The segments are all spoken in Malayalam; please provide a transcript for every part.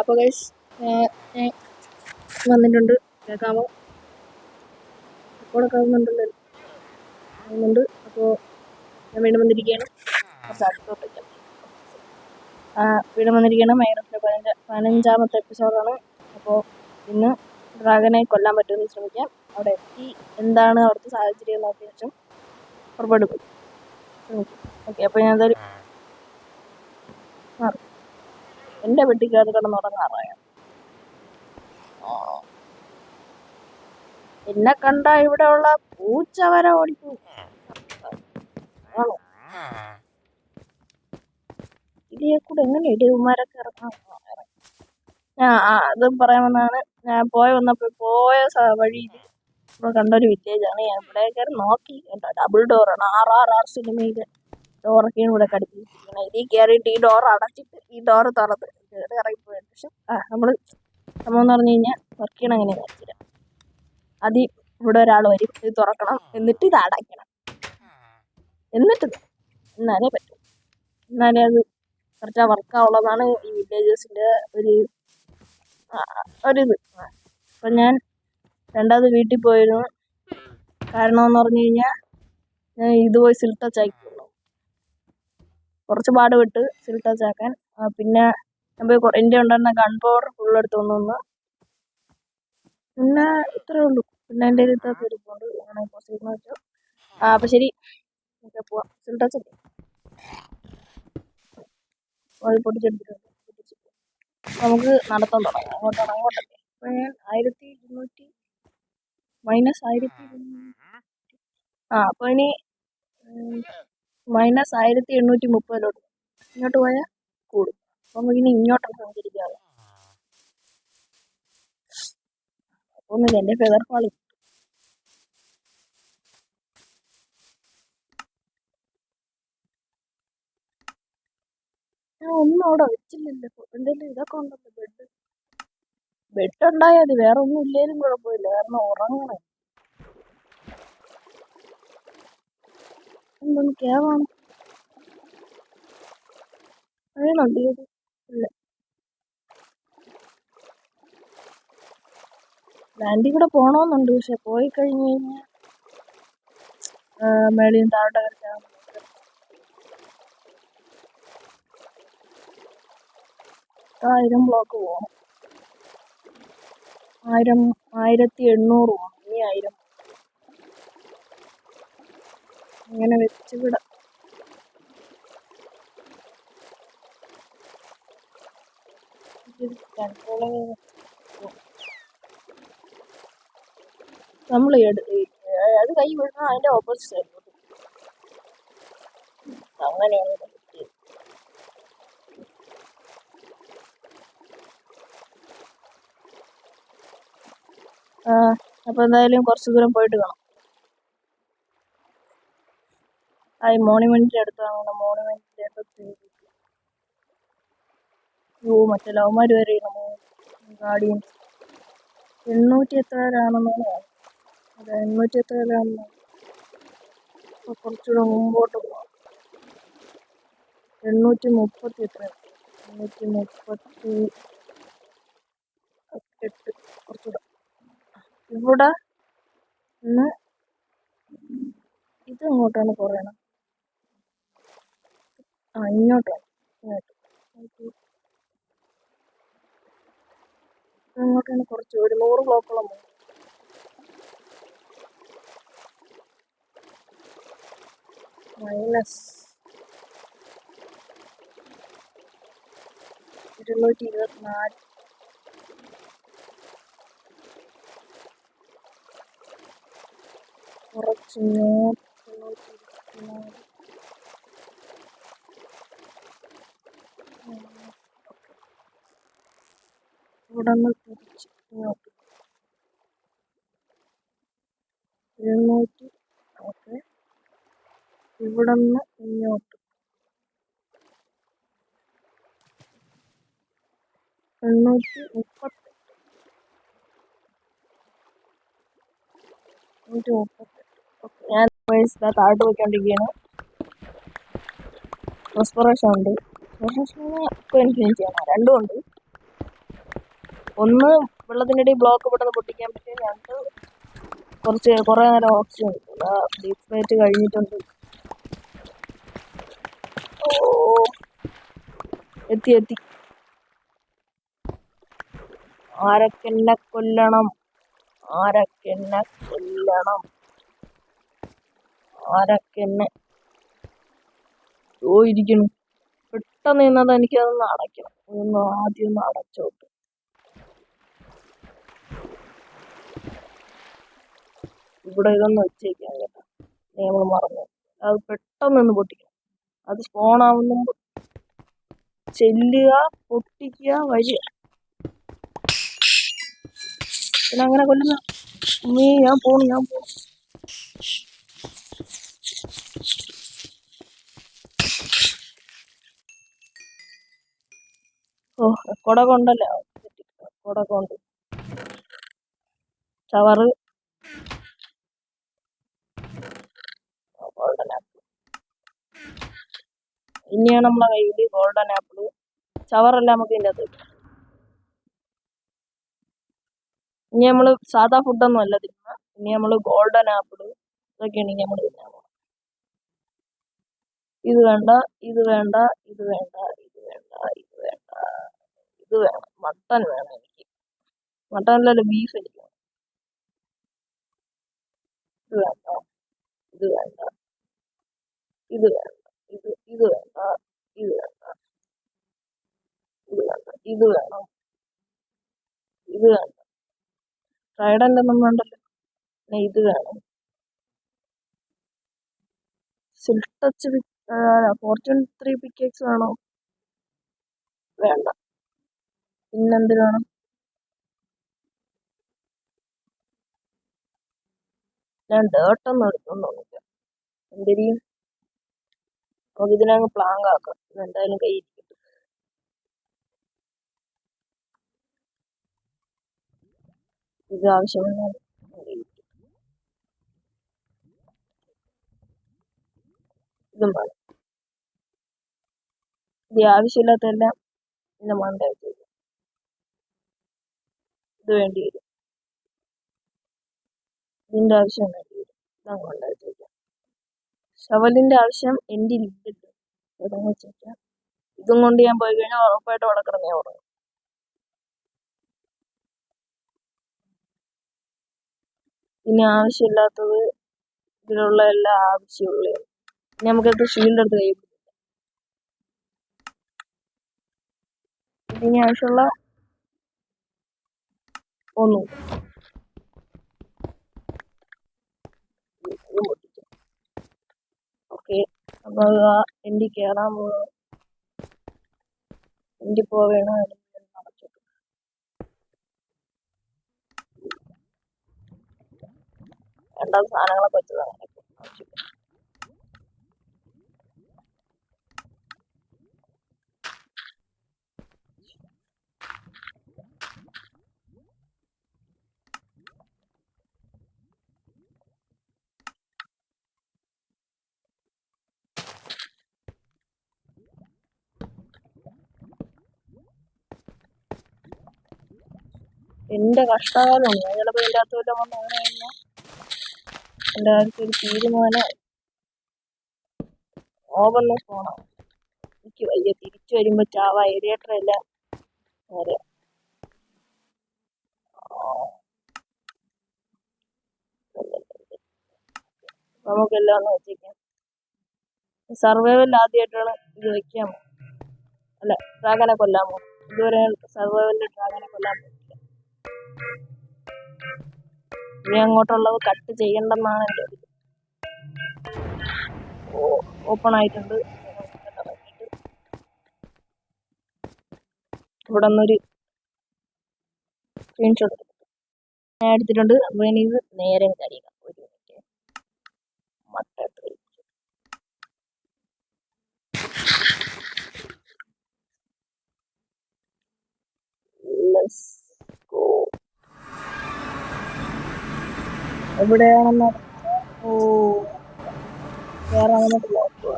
അപ്പോൾ ഗൈസ് ഞാൻ വന്നിട്ടുണ്ട്. കേൾക്കാമോ? റെക്കോർഡൊക്കെ ആവുന്നുണ്ട്. അപ്പോൾ ഞാൻ വീണ്ടും വന്നിരിക്കുകയാണ്. കുറച്ച് അടുത്തോട്ടേക്ക് വീണ്ടും വന്നിരിക്കുകയാണ്. മൈനസിൻ്റെ 15ാമത്തെ എപ്പിസോഡാണ്. അപ്പോൾ ഇന്ന് ഡ്രാഗനെ കൊല്ലാൻ പറ്റുമെന്ന് ശ്രമിക്കാം. അവിടെ എത്തി എന്താണ് അവിടുത്തെ സാഹചര്യം നോക്കിയ ശേഷം പുറപ്പെടുക്കും. ഓക്കെ, അപ്പോൾ ഞാൻ എന്തായാലും എൻ്റെ വെട്ടിക്കകത്ത് കിടന്നുറങ്ങാറായ എന്നെ കണ്ട ഇവിടെ ഉള്ള പൂച്ച വരെ ഓടിപ്പോ. ഇതിയെ കൂടെ എങ്ങനെ ഇടിയന്മാരൊക്കെ ഇറങ്ങാം? അത് പറയാമെന്നാണ് ഞാൻ പോയ വഴിയിൽ ഇവിടെ കണ്ടൊരു വില്ലേജാണ്. ഞാൻ ഇവിടെ കയറി നോക്കി കേട്ടോ. ഡബിൾ ഡോറാണ്. RRR സിനിമയിലെ ഡോറൊക്കെയാണ് ഇവിടെ കടിപ്പിച്ചിരിക്കുന്നത്. ഇതിൽ കയറിയിട്ട് ഈ ഡോർ അടച്ചിട്ട് ഈ ഡോറ് തുറന്ന് ഇറങ്ങിപ്പോയി. പക്ഷെ നമ്മൾ സംഭവം എന്ന് പറഞ്ഞു കഴിഞ്ഞാൽ വർക്ക് ചെയ്യണം എങ്ങനെയാണെന്ന് വെച്ചില്ല. ആദ്യം ഇവിടെ ഒരാൾ വരും, ഇത് തുറക്കണം, എന്നിട്ട് ഇത് അടയ്ക്കണം, എന്നാലേ പറ്റും. എന്നാലേ അത് കറക്റ്റാ വർക്കാവുള്ളതാണ് ഈ വില്ലേജേഴ്സിൻ്റെ ഒരിത്. അപ്പം ഞാൻ രണ്ടാമത് വീട്ടിൽ പോയിരുന്നു. കാരണം എന്ന് പറഞ്ഞു കഴിഞ്ഞാൽ ഞാൻ ഇത് പോയി സിൽ ടച്ച് ആക്കിയുള്ളൂ. കുറച്ച് പാട് വിട്ട് സിൽ ടച്ച് ആക്കാൻ. പിന്നെ ഞാൻ പോയി എൻ്റെ ഉണ്ടായിരുന്ന ഗൺ പവർ ഫുള്ളെടുത്ത് കൊണ്ടുവന്ന്. പിന്നെ ഇത്രയേ ഉള്ളൂ. പിന്നെ എൻ്റെ ഇതൊക്കെ ഇരിപ്പുണ്ട്. അങ്ങനെ പോസിറ്റീവ് വെച്ചോ. അപ്പം ശരി, ഓക്കെ പോവാം. സിൽ ടച്ച് ഒക്കെ അത് പൊട്ടിച്ചെടുത്തിട്ടുണ്ട്. നമുക്ക് നടത്താൻ തുടങ്ങാം. അങ്ങോട്ടൊക്കെ അപ്പോൾ ഞാൻ 1200 അപ്പോൾ ഇനി -1830 ഇങ്ങോട്ട് പോയാൽ കൂടും. അപ്പോൾ നമുക്കിനി ഇങ്ങോട്ടൊക്കെ സഞ്ചരിക്കാതെ ഒന്നുമില്ല. എൻ്റെ ഫെദർ ഫാളി ഞാൻ ഒന്നും അവിടെ വെച്ചില്ലല്ലോ. എന്തെങ്കിലും ഇതൊക്കെ ഉണ്ടല്ലോ. ബെഡ് ഉണ്ടായാൽ മതി, വേറെ ഒന്നും ഇല്ലേലും കുഴപ്പമില്ല. കാരണം ഉറങ്ങണം. എന്തൊന്ന് കേവാണ് അറിയണുണ്ട് ഇത് ഇല്ല. ലാൻഡിൽ കൂടെ പോകണമെന്നുണ്ട്. പക്ഷെ പോയി കഴിഞ്ഞ് കഴിഞ്ഞാൽ മേളിൽ നിന്ന് താഴോട്ട് കളിക്കാൻ 1000 ബ്ലോക്ക് പോകണം. 1800 പോകണം. ഇനി 1000 ഇങ്ങനെ വെച്ച് വിടാം. നമ്മൾ അത് കൈ വിടണം. അതിൻ്റെ ഓപ്പോസിറ്റ് സൈഡിലോട്ട് അങ്ങനെയാണ് പറ്റിയത്. അപ്പോൾ എന്തായാലും കുറച്ച് ദൂരം പോയിട്ട് കാണാം. ഈ മോണിമെന്റിന്റെ അടുത്താണ്. മോണിമെന്റിന്റെ അടുത്ത് മറ്റേ ലവന്മാർ വരെ ഗാഡിയൻ 800 എത്രയാണെന്നാണ്. അതെ, 800 എത്രയാണെന്ന്. അപ്പോൾ കുറച്ചുകൂടെ മുമ്പോട്ട് പോകാം. 830 എത്രയാണ്? 838. കുറച്ചുകൂടെ ഇവിടെ നിന്ന് ഇത് ഇങ്ങോട്ടാണ് കുറയണം. ഇങ്ങോട്ടാണ്. ഇങ്ങോട്ടാണ് കുറച്ച് ഒരു 100 ബ്ലോക്കോളം പോകും. -224 കുറച്ച് 224. ഇവിടെ നിന്ന് തിരിച്ച് ഇങ്ങോട്ട് 200. ഓക്കെ, ഇവിടെ നിന്ന് ഇങ്ങോട്ട് 838. ഓക്കെ, ഞാൻ താഴോട്ട് പോയിക്കൊണ്ടിരിക്കുകയാണ്. റെസ്പിറേഷൻ ഉണ്ട്. ഇപ്പോൾ ഇൻഫിനിറ്റി ആണ്. രണ്ടും ഉണ്ട്. ഒന്ന് വെള്ളത്തിൻ്റെ ഇടയിൽ ബ്ലോക്ക് പെട്ടെന്ന് പൊട്ടിക്കാൻ പറ്റും. രണ്ട് കുറേ നേരം ഓക്സിജൻ കിട്ടും. ഡീപ് ഫ്ലൈറ്റ് കഴിഞ്ഞിട്ടുണ്ട്. ഓ എത്തി. ആരൊക്കെന്നെ കൊല്ലണം? ആരൊക്കെന്നെ ഇരിക്കുന്നു. പെട്ടെന്ന് നിന്നത് എനിക്കതൊന്ന് അടയ്ക്കണം. ആദ്യം ഒന്ന് അടച്ചോട്ട്. ഇവിടെ ഇതൊന്ന് വെച്ചേക്കാം കേട്ടോ. നമ്മൾ മറന്നു. അത് പെട്ടെന്ന് പൊട്ടിക്കണം. അത് സ്പോണാവുന്ന ചെല്ലുക, പൊട്ടിക്കുക, വരിക. പിന്നെ അങ്ങനെ കൊല്ലുന്ന ഞാൻ പോണു. റെക്കോർഡൊക്കെ ഉണ്ടല്ലോ. റെക്കോർഡൊക്കെ ഉണ്ട്. ചവറ്, ഗോൾഡൻ ആപ്പിൾ. ഇനിയാണ് നമ്മളെ കയ്യിൽ ഗോൾഡൻ ആപ്പിൾ. ചവറെല്ലാം നമുക്ക് ഇതിൻ്റെ അകത്ത്. ഇനി നമ്മൾ സാധാ ഫുഡൊന്നും അല്ല തിന്നുക. ഇനി നമ്മൾ ഗോൾഡൻ ആപ്പിൾ ഇതൊക്കെയാണ് ഇനി നമ്മൾ തിന്നാൻ പോകുന്നത്. ഇത് വേണ്ട. മട്ടൺ വേണം എനിക്ക്. മട്ടണിലല്ല, ബീഫ് എനിക്ക് വേണം. ഇത് വേണ്ട. ഇത് വേണ്ട. ഇത് വേണം. ഇത് വേണ്ട. ട്രൈഡൻ്റ് ഒന്നും വേണ്ടല്ലോ. പിന്നെ ഇത് വേണം. സിൽക്ക് ടച്ച് ഫോർച്യൂൺ 3 പിക്കേക്സ് വേണോ? വേണ്ട. പിന്നെന്ത് വേണം? ഞാൻ ഡേർട്ടൊന്നും എടുത്തൊന്നുമില്ല. എന്തിനും നമുക്ക് ഇതിനങ്ങ് പ്ലാങ്ക് ആക്കാം. ഇതെന്തായാലും കയ്യിൽ കിട്ടും. ഇത് ആവശ്യമാണ്. ഇതും വേണം. ഇത് ആവശ്യമില്ലാത്തതെല്ലാം ഇതിനെ മണ്ട വെച്ചു. ഇത് വേണ്ടി വരും. ഇതിൻ്റെ ആവശ്യം വേണ്ടി വരും. ഇതങ്ങ് മണ്ട വെച്ചേക്കാം. ഷവലിൻ്റെ ആവശ്യം എൻ്റെ ഇല്ലിട്ട് ഇതങ്ങ് വെച്ചേക്കാം. ഇതും കൊണ്ട് ഞാൻ പോയി കഴിഞ്ഞാൽ ഉറപ്പായിട്ട് അവിടെ കിടന്നേ ഉറങ്ങും. ഇനി ആവശ്യമില്ലാത്തത് ഇതിലുള്ള എല്ലാ ആവശ്യമുള്ളതും ഇനി നമുക്കെടുത്ത് ഷീൽഡ് എടുത്ത് കൈ പിടിക്കാം. ഇതിന് ആവശ്യമുള്ള ഒന്നും ഓക്കെ. അപ്പോൾ എൻ്റെ കയറാൻ പോകുന്നത് എൻ്റെ പോവേണോ അടച്ചിട്ടു. വേണ്ട സാധനങ്ങളൊക്കെ വെച്ചതാണ് ആവശ്യമില്ല. എൻ്റെ കഷ്ടകാലമാണ്. ഞാൻ ചിലപ്പോൾ ഇതിൻ്റെ അകത്ത് വല്ല വന്ന് അങ്ങനെ കഴിഞ്ഞാൽ എൻ്റെ കാര്യത്തിൽ ഒരു തീരുമാനം ഓവറിലെ ഫോണാണ്. എനിക്ക് വയ്യ. തിരിച്ചു വരുമ്പോൾ ചാവ ഏരിയേറ്ററല്ല നേരെ. നമുക്കെല്ലാം ഒന്ന് വെച്ചേക്കാം. സർവൈവൽ ആദ്യമായിട്ടാണ് ഇത് വെക്കാൻ. അല്ല, ഡ്രാഗനെ കൊല്ലാമോ? ഇതുവരെ സർവൈവലിൽ ഡ്രാഗനെ കൊല്ലാൻ പറ്റില്ല. ഇനി അങ്ങോട്ടുള്ളത് കട്ട് ചെയ്യണ്ടെന്നാണ് എൻ്റെ ഒരു ഓപ്പൺ ആയിട്ടുണ്ട്. ഇവിടെ നിന്നൊരു സ്ക്രീൻഷോട്ട് ഞാൻ എടുത്തിട്ടുണ്ട്. അപ്പോൾ ഇനി ഇത് നേരെ കഴിയുക. ഒരു മിനിറ്റ്. മട്ട എവിടെയാണെന്ന് കയറാമെന്നിട്ട് നോക്കുക.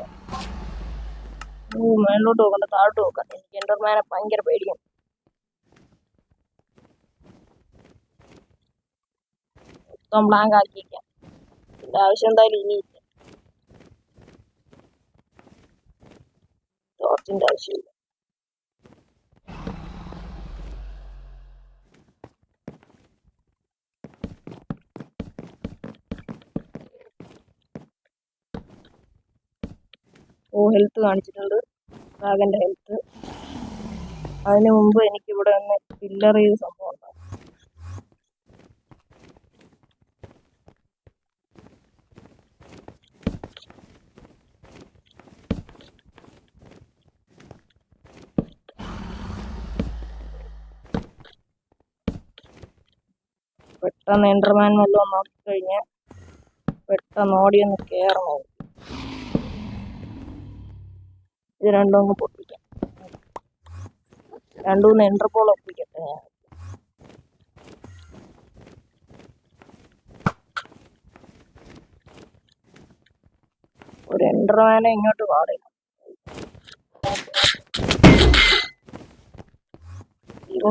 മേലോട്ട് നോക്കണ്ട, താഴോട്ട് നോക്കാം. എനിക്ക് എൻ്റർമാനെ ഭയങ്കര പേടിയാണ്. മൊത്തം ബ്ലാങ്ക് ആക്കിയിരിക്കാം. ഇതിന്റെ ആവശ്യം എന്തായാലും ഇനി ടോർച്ചിന്റെ ആവശ്യമില്ല. ഹെൽത്ത് കാണിച്ചിട്ടുണ്ട്, ഡ്രാഗന്റെ ഹെൽത്ത്. അതിന് മുമ്പ് എനിക്കിവിടെ ഒന്ന് ഫില്ലർ ചെയ്ത സംഭവം ഉണ്ടാവും. പെട്ടെന്ന് എൻഡർമാൻ വല്ലതും നോക്കിക്കഴിഞ്ഞാൽ പെട്ടെന്ന് ഓടിയൊന്ന് കയറണം. ഇത് രണ്ടും ഒന്ന് പൊട്ടിക്കാം. 2-3 എൻഡർപോൾ ഒപ്പിക്കട്ടെ ഞാൻ. ഒരു എൻഡർമാനെ ഇങ്ങോട്ട് പാടില്ല.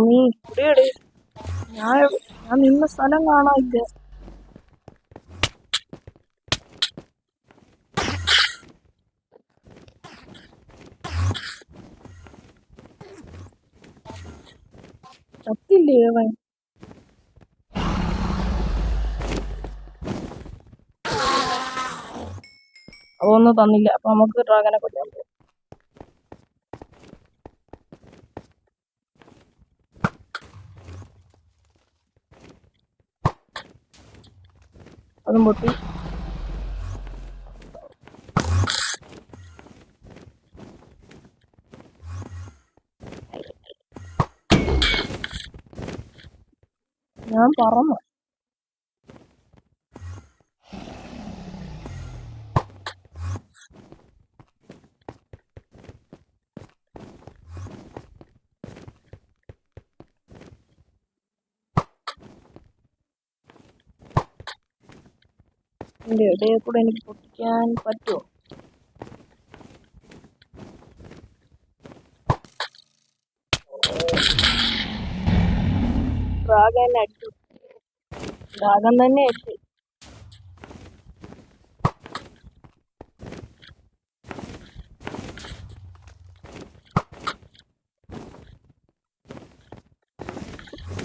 നീ ഇവിടെയാണ്. ഞാൻ നിന്ന സ്ഥലം കാണാനില്ല. ചത്തില്ലേ അവൻ? അതൊന്നും തന്നില്ല. അപ്പൊ നമുക്ക് ഡ്രാഗനെ കൊല്ലാൻ പോകും. അതും പൊട്ടി. ഞാൻ പറന്നു. ഇതിന്റെ ഇടയിൽ കൂടെ എനിക്ക് പൊട്ടിക്കാൻ പറ്റുമോ? ഡ്രാഗൻ അടിച്ചു. ഡ്രാഗൻ തന്നെ അടിച്ചു.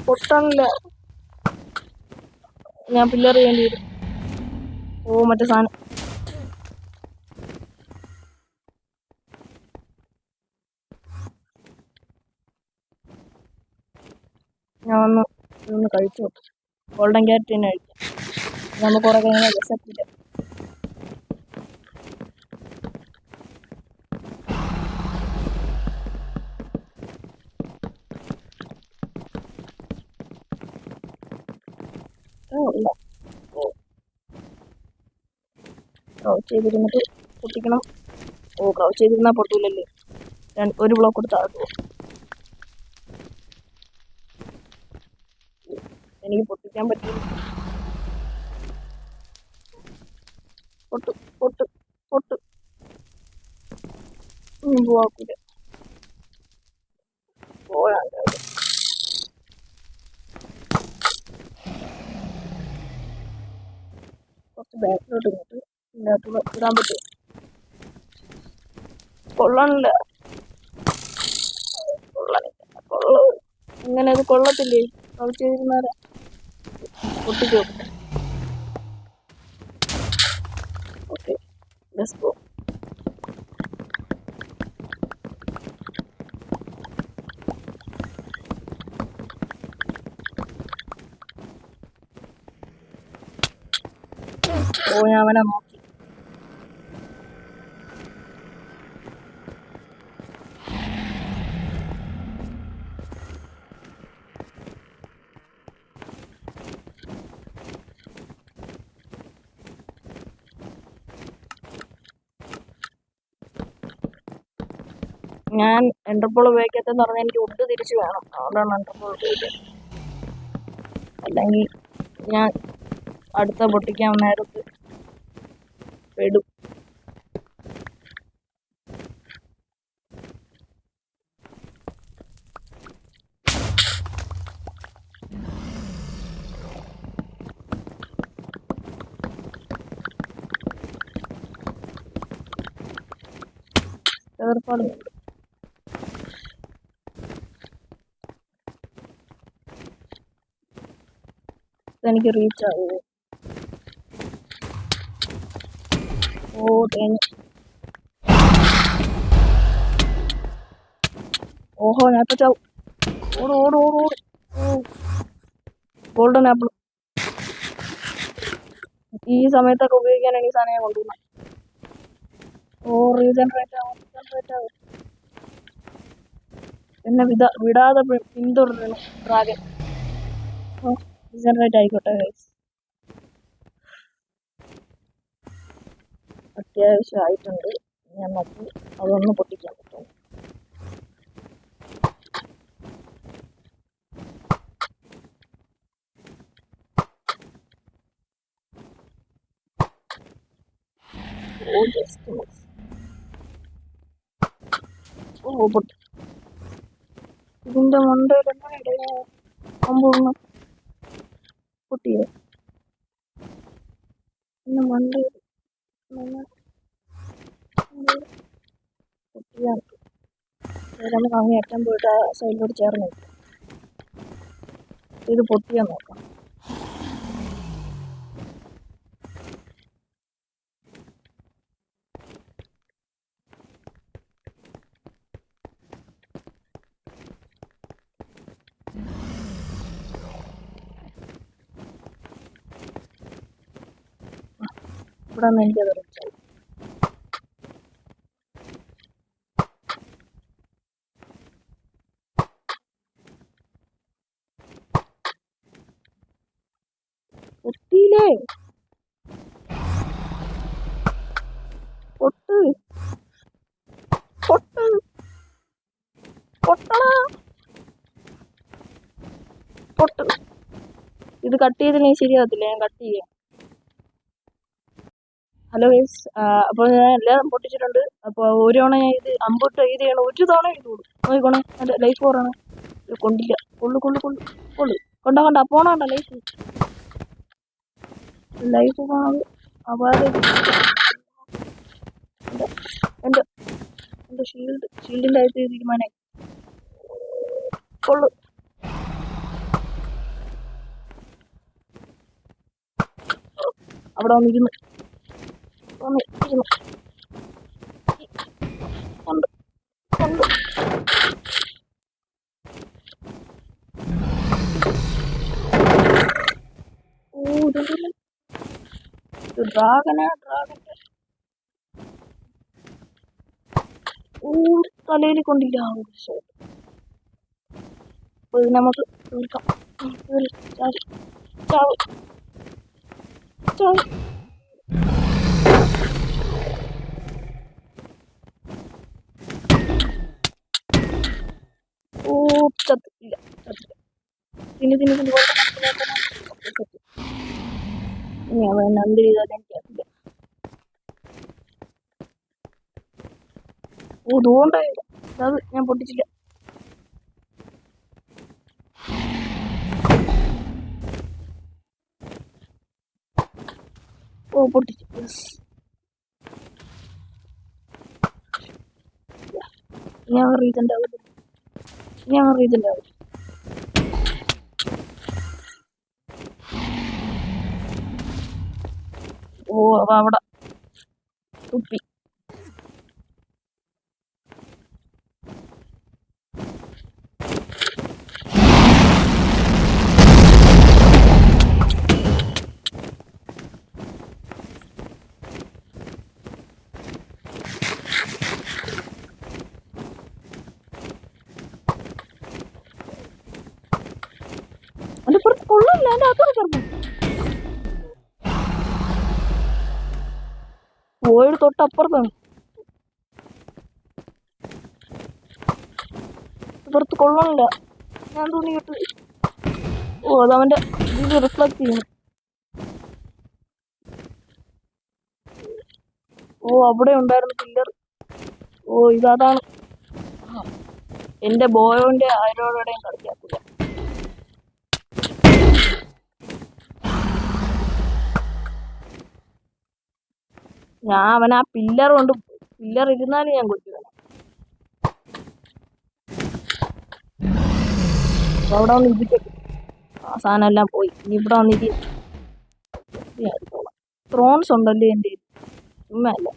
പൊട്ടണില്ല. ഞാൻ പില്ലർ ചെയ്യേണ്ടി വരും. മറ്റേ സാധനം. ഞാൻ ഒന്ന് കഴിച്ചു നോക്കും. ഗോൾഡൻ ക്യാരറ്റ് തന്നെ കഴിക്കാം. നമുക്ക് കുറെ കഴിഞ്ഞാൽ വിശക്കില്ല. ക്രൗച്ച് ചെയ്തിരുന്നിട്ട് പൊട്ടിക്കണം. ക്രൗച്ച് ചെയ്തിരുന്നാൽ പൊട്ടൂലല്ലേ. ഒരു ബ്ലോക്ക് കൊടുത്ത് താഴ്ത്തുമോ? എനിക്ക് പൊട്ടിക്കാൻ പറ്റില്ല. പൊട്ട് പൊട്ട് പൊട്ട്. പോവാക്കൂല. പോയാണ്ട് കുറച്ച് ബാക്കിലോട്ട് ഇങ്ങോട്ട് ഇതിനകത്ത് ഇടാൻ പറ്റും. കൊള്ളണില്ല. അങ്ങനെ അത് കൊള്ളത്തില്ലേ? ക്രൗച്ച് ചെയ്തിരുന്നാല പൊട്ടിച്ചു നോക്കട്ടെ. Okay, let's go. ഞാൻ അവനെ നോക്കി. ഞാൻ എൻഡർപോൾ ഉപയോഗിക്കാത്തെന്ന് പറഞ്ഞാൽ എനിക്ക് വുഡ് തിരിച്ചു വേണം. അതുകൊണ്ടാണ് എൻഡർപോൾ ഉപയോഗിക്കുന്നത്. അല്ലെങ്കിൽ ഞാൻ അടുത്ത പൊട്ടിക്കാൻ നേരത്ത് പെടും. ഏർപ്പാടുന്നുണ്ട്. എനിക്ക് റീച്ച് ആവുമോ? ഓ തേങ്ങ. ഓഹോ ഞാൻ ഇപ്പൊ ചാവും. ഓട് ഓട് ഓട് ഓട്. ഗോൾഡൻ ആപ്പിൾ ഈ സമയത്തൊക്കെ ഉപയോഗിക്കാനാണ് ഈ സാധനം കൊണ്ടുപോകുന്നത്. ഓ റീജനറേറ്റ് ആവും. എന്നെ വിടാതെ പിന്തുടരുന്നു ഡ്രാഗൻ. ഓ റീജനറേറ്റ് ആയിക്കോട്ടെ ഗൈസ്. അത്യാവശ്യമായിട്ടുണ്ട്. നമുക്ക് അതൊന്ന് പൊട്ടിക്കാൻ പറ്റും. ഓ പൊട്ടി. ഇതിന്റെ മണ്ടയിൽ അമ്പൂർണ്ണ പൊട്ടിയോ? പിന്നെ മണ്ടയിൽ പൊട്ടിയാണ്. നമുക്ക് അങ്ങ് ഏറ്റം പോയിട്ട് ആ സൈഡിലോട്ട് ചേർന്ന് ഇത് പൊട്ടിയാൻ നോക്കാം. ഇവിടെ നിന്ന് എനിക്ക് തെറിച്ചായി. പൊട്ടിയില്ലേ? പൊട്ട് പൊട്ട് പൊട്ടണ പൊട്ട്. ഇത് കട്ട് ചെയ്തില്ലേ ശരിയാകത്തില്ല. ഞാൻ കട്ട് ചെയ്യാം. ഹലോ ഗൈസ്, അപ്പോൾ ഞാൻ എല്ലാം പൊട്ടിച്ചിട്ടുണ്ട്. അപ്പോൾ ഒരു തവണ ഞാൻ ഇത് അമ്പിട്ട് ഇത് ചെയ്യണം. ഒരു തവണ ഇത് കൊടുക്കും. നോക്കിക്കോണേ, എൻ്റെ ലൈഫ് കുറവാണ്. കൊണ്ടില്ല. കൊണ്ടാ പോണണ്ട ലൈഫ് പോണത് അപാരം. എൻ്റെ ഷീൽഡിൻ്റെ അകത്ത് തീരുമാനം കൊള്ളു. അവിടെ വന്നിരുന്നു. ഡ്രാഗന്റെ തലയിൽ കൊണ്ടില്ല. നമുക്ക് തീർക്കാം. ചത്തില്ല. ഇനി അവൻ എന്ത് ചെയ്താലും എനിക്കറിയില്ല. ഇതുകൊണ്ടായില്ല. അത് ഞാൻ പൊട്ടിച്ചില്ല. പൊട്ടിച്ചു. ഞാൻ റീജന്റ് ആവില്ല. അവിടെ തുപ്പി. അതിന്റെ പുറത്ത് കൊള്ളില്ല. അതിന്റെ അകത്തോടെ കിടന്നു. പോയത് തൊട്ടപ്പുറത്താണ്. പുറത്ത് കൊള്ളണില്ല. ഞാൻ തുണി കിട്ടു. അതവന്റെ ഇത് റിഫ്ലക്ട് ചെയ്യുന്നു. അവിടെ ഉണ്ടായിരുന്നു പില്ലർ. ഇതാണ്. എന്റെ ബോയോന്റെ ആരോടെയും കളിക്കാത്തില്ല. ഞാൻ അവൻ ആ പില്ലർ കൊണ്ട് പില്ലർ ഇരുന്നാലും ഞാൻ കൊല്ലുക. അവിടെ വന്ന് ഇരിക്കട്ടെ. ആ സാധനം എല്ലാം പോയി. ഇനി ഇവിടെ വന്നിരി. ത്രോൺസ് ഉണ്ടല്ലേ എൻ്റെ ചുമ്മാ അല്ല.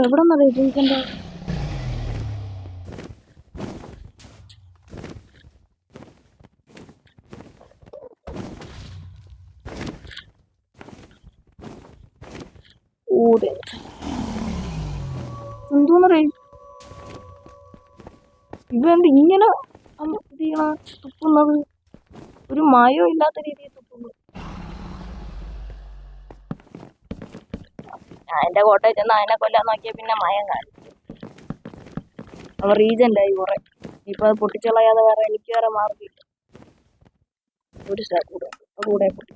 എവിടെ നിന്നറിയ ജയിക്കണ്ടേ? ഓടെ എന്തോന്നറിയ ഇവന്ത് ഇങ്ങനെ തുപ്പുന്നത്? ഒരു മയോ ഇല്ലാത്ത രീതിയിൽ തുപ്പുന്നു. ഞാൻ എന്റെ കോട്ടയിൽ ചെന്ന് അതിനെ കൊല്ലാൻ നോക്കിയ പിന്നെ മയം കാണിച്ചു. അവർ റീജൻ്റായി കുറെ. ഇപ്പൊ അത് പൊട്ടിച്ചളയാതെ വേറെ എനിക്ക് വേറെ മാർഗമില്ല. ഒരു സ്റ്റാർ കൂടെ പൊട്ടി.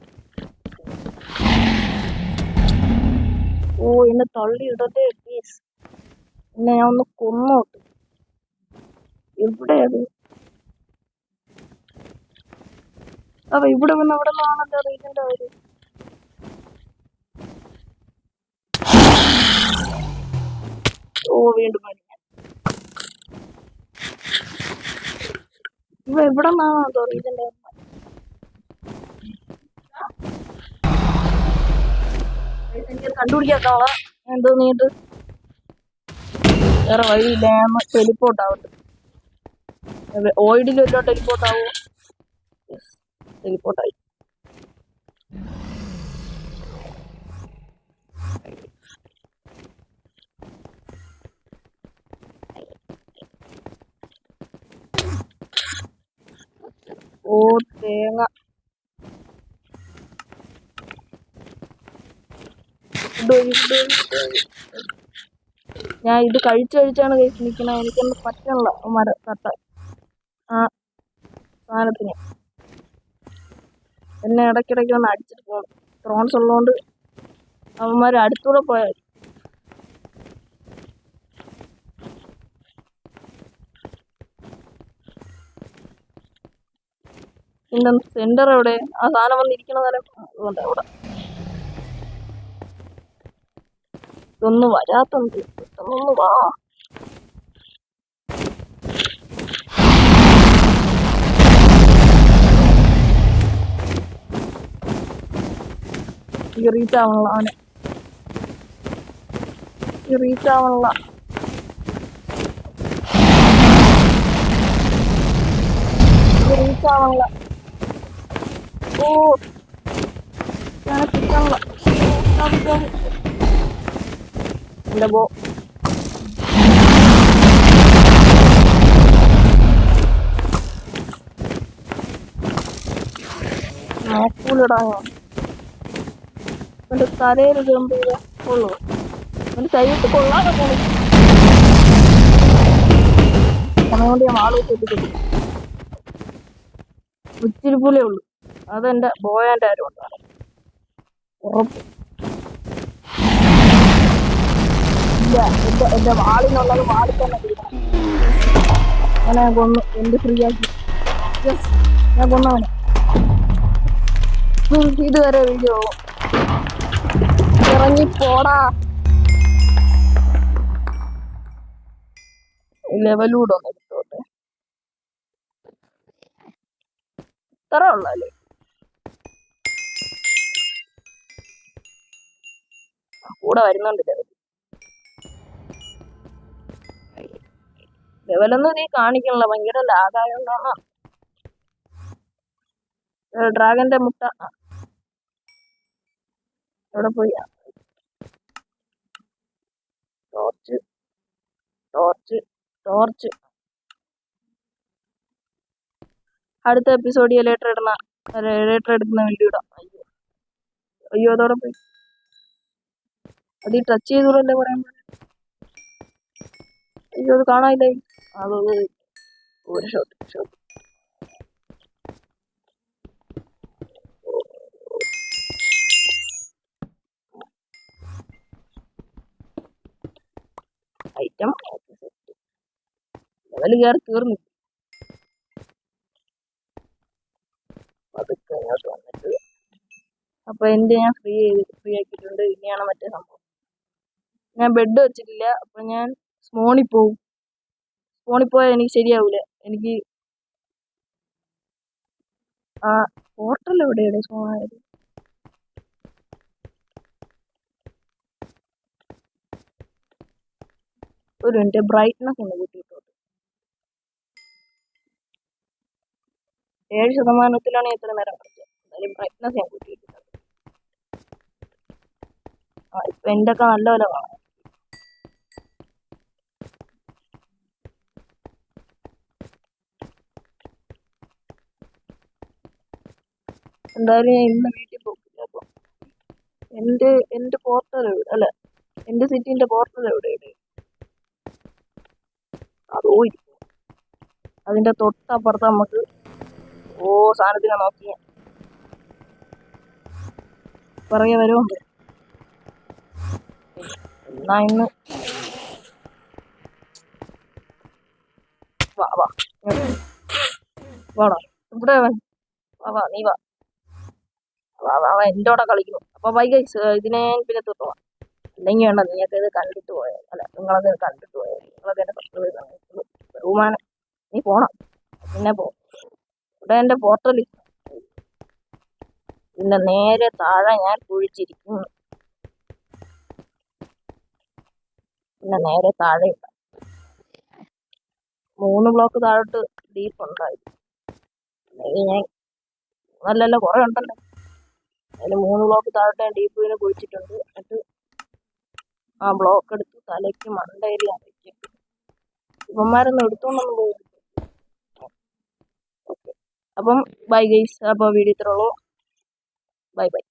ഓ എന്നെ തള്ളി ഇടട്ടെ പ്ലീസ്. എന്നെ ഞാൻ ഒന്ന് കൊന്നോട്ട്. എവിടെയത്? അപ്പൊ ഇവിടെ വന്ന് അവിടെ നിന്നാണല്ലോ റീജൻ്റെ അവര്. ഓ വീണ്ടും ഇവ എവിടെ നിന്നാണോ റീജൻ്റെ? എനിക്ക് കണ്ടുപിടിക്കാത്തോള എന്തോ നീട്ട് വേറെ വഴിയില്ല. ഞാൻ ടെലിപ്പോർട്ട് ആവട്ടെ. ഓയിഡിലല്ലോ ടെലിപ്പോർട്ട് ആവോ? ടെലിപ്പോർട്ടായി. ഓ തേങ്ങ. ഞാൻ ഇത് കഴിച്ചാണ് കഴിച്ച് നിൽക്കണ. എനിക്കൊന്നും പറ്റണില്ല തട്ട ആ സാധനത്തിന്. എന്നെ ഇടയ്ക്കിടയ്ക്ക് ഒന്ന് അടിച്ചിട്ട് പോകണം. ത്രോൺസ് ഉള്ളതുകൊണ്ട് അവന്മാർ അടുത്തൂടെ പോയാൽ പിന്നെ സെന്റർ എവിടെ? ആ സാധനം വന്നിരിക്കണ സ്ഥലം അതുകൊണ്ട് അവിടെ ഇതൊന്നും വരാത്തുണ്ട്. പെട്ടെന്നൊന്ന് വാ. റീച്ച് ആവണല്ല അവനെ. റീച്ച് ആവണല്ല. റീച്ച് ആവണല്ല. ഓ ഞാൻ കിട്ടണല്ല. എന്റെ ബോ നോക്കൂലിടാൻ. എന്റെ തലയിൽ ജമ്പ് ചെയ്ത കൊള്ളു. എന്റെ ശരീരത്തിൽ കൊള്ളാതെ പോണു. സമയം ഞാൻ ആള് വെച്ചിട്ട് ഉച്ചിരിപ്പൂലേ ഉള്ളു. അതെന്റെ ബോയാൻ്റെ ആരും ഉണ്ടാണ് ഉറപ്പ്. ഇല്ല, എന്റെ വാളിനുള്ളത് വാളിൽ തന്നെ തീരണം. അങ്ങനെ ഞാൻ കൊന്നു. എന്ത് ഫ്രീ ആക്കി. യെസ്, ഞാൻ കൊന്നവനെ. ഇതുവരെ വീഡിയോ ഇറങ്ങിപ്പോടാ. ലെവലൂടെ ഒന്ന് എടുത്തോട്ടെ. ഇത്ര ഉള്ളല്ലേ? കൂടെ വരുന്നുണ്ട് ലെവലൊന്നും നീ കാണിക്കണില്ല. ഭയങ്കര ലാഗായോണ്ടാണ്. ഡ്രാഗന്റെ മുട്ട എവിടെ പോയി? Torch torch torch. അടുത്ത എപ്പിസോഡിൽ ലേറ്റർ എടുക്കുന്ന വീഡിയോ ഇടാം. അയ്യോ അതോടെ പോയി. അത് ഈ ടച്ച് ചെയ്തൂടല്ലേ പറയാൻ. അയ്യോ അത് കാണാനില്ല. അത് ഒരു ഷോട്ട്. ഐറ്റം ലെവല് കയറി തീർന്നു. അതൊക്കെ ഇങ്ങോട്ട് വന്നിട്ട് അപ്പോൾ എൻ്റെ ഞാൻ ഫ്രീ ആക്കിയിട്ടുണ്ട്. ഇനിയാണ് മറ്റേ സംഭവം. ഞാൻ ബെഡ് വെച്ചിട്ടില്ല. അപ്പം ഞാൻ സ്മോണിൽ പോവും. സ്മോണിൽ പോയാൽ എനിക്ക് ശരിയാവില്ല. എനിക്ക് ആ പോർട്ടൽ എവിടെയാണ് സ്മോണായത്? ഒരു മിനിറ്റ്, ബ്രൈറ്റ്നസ് ഒന്ന് കൂട്ടിയിട്ടുണ്ട്. 7%-ലാണ് എത്ര നേരം കളിച്ചത്. എന്തായാലും ബ്രൈറ്റ്നസ് ഞാൻ കൂട്ടിയിട്ടുണ്ട്. ഇപ്പം എൻ്റെ ഒക്കെ നല്ല പോലെ കാണാം. എന്തായാലും ഞാൻ ഇന്ന് വീട്ടിൽ പോകില്ല. അപ്പം എൻ്റെ പോർട്ടൽ എവിടെ? അല്ല, എൻ്റെ സിറ്റിൻ്റെ പോർട്ടൽ എവിടെയാണ്? അതോ അതിൻ്റെ തൊട്ടപ്പുറത്ത് നമുക്ക് സാധനത്തിനെ നോക്കി പുറകെ വരുമുണ്ട്. എന്നാ ഇന്ന് വാടാ ഇവിടെ വാ നീ വാ എൻ്റെ കൂടെ കളിക്കുന്നു. അപ്പോൾ ബൈ ഗൈസ്, ഇതിനെ പിന്നെ തീർത്തോളാം. അല്ലെങ്കിൽ വേണ്ട, നീയൊക്കെ ഇത് കണ്ടിട്ട് പോയാൽ, അല്ല നിങ്ങളൊക്കെ ഇത് കണ്ടിട്ട് പോയാൽ, നിങ്ങളൊക്കെ എൻ്റെ സബ്സ്ക്രൈബ് ബഹുമാനം. നീ പോണം, പിന്നെ പോ. ഇവിടെ എൻ്റെ പോർട്ടൽ ഇതിൻ്റെ നേരെ താഴെ ഞാൻ കുഴിച്ചിരിക്കുന്നു. പിന്നെ നേരെ താഴെ 3 ബ്ലോക്ക് താഴോട്ട് ഡീപ്പ് ഉണ്ടായിരുന്നു. ഞാൻ നല്ലല്ലോ, കുറേ ഉണ്ടല്ലോ. അതിൽ 3 ബ്ലോക്ക് താഴോട്ട് ഞാൻ ഡീപ്പ് വീണ് കുഴിച്ചിട്ടുണ്ട്. എന്നിട്ട് ആ ബ്ലോക്ക് എടുത്ത് തലയ്ക്ക് മണ്ടയിൽ ഞാൻ വെച്ചിട്ട് ഇവന്മാരൊന്നും എടുത്തോണ്ടൊന്നും പോയി. ഓക്കെ, അപ്പം ബൈ ഗൈസ്. അപ്പോൾ വീഡിയോ ഇത്രേ ഉള്ളൂ. Bye bye.